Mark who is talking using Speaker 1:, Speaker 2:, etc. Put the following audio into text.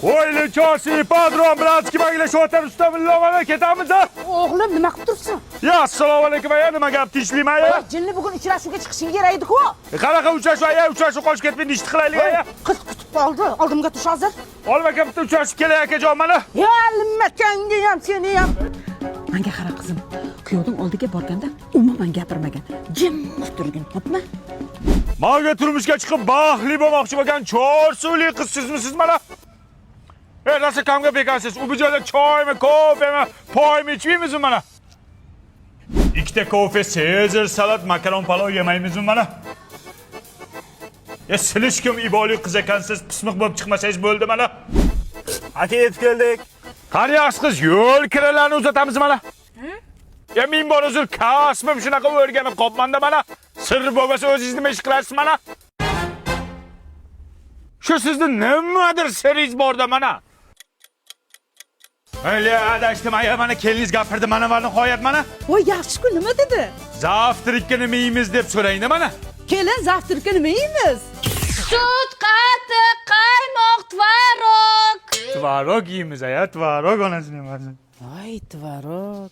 Speaker 1: Oyli chosi padron bratski baglashyapti ustamillovani ketamiz.
Speaker 2: O'g'lim, nima qilib turibsan?
Speaker 1: Ya assalomu alaykum aya, nima gap tinchlikmi aya?
Speaker 2: Jinni bugun uchrashuvga chiqishing kerak edi-ku.
Speaker 1: Qanaqa uchrashuv aya? Uchrashuv qolib ketmaydi, ishni qilaylik aya.
Speaker 2: Qiz kutib qoldi. Oldimga tush hozir.
Speaker 1: Olma aka bitta uchrashib kelay akajon mana.
Speaker 2: Ya nimakanga ham, seni ham.
Speaker 3: Menga qara qizim. Kuyovning oldiga borganda umuman gapirmagan. Jim turgin, xo'pmi?
Speaker 1: Menga turmushga chiqib baxtli bo'lmoqchi bo'lgan chorsuvli qizsizmisiz mana? Nasıl kavga bekarsiz? U bu joyda choymi, kofemi, poymi ichmaymizmi mana? Ikkita kofe, Sezar, salat, makaron, palov yemaymiz mana? Ya silish kim iboli qiz ekansiz, pismiq bo'lib chiqmasangiz bo'ldi mana. Aka yetib keldik. Qani yaxshi qiz, yo'l kiralarni uzatamiz mana. Ya men bor uzr kasbim shunaqa o'rganib qolmanda mana. Sir bo'lmasa o'zingiz nima ish qilasiz mana? Shu sizning nimadir siringiz borda mana. Öyle adashdim aya mana keliniz gapirdi mana va nihoyat mana.
Speaker 3: Voy, yaxshi-ku, nima dedi?
Speaker 1: Zavtrikka nima yeymiz deb so'raydi mana.
Speaker 3: Kelin, zavtrikka nima yeymiz?
Speaker 4: Sut, qatiq, qaymoq, tvorog.
Speaker 1: Tvorog yeymiz aya, tvorog onasining o'zi.
Speaker 3: Voy, tvorog.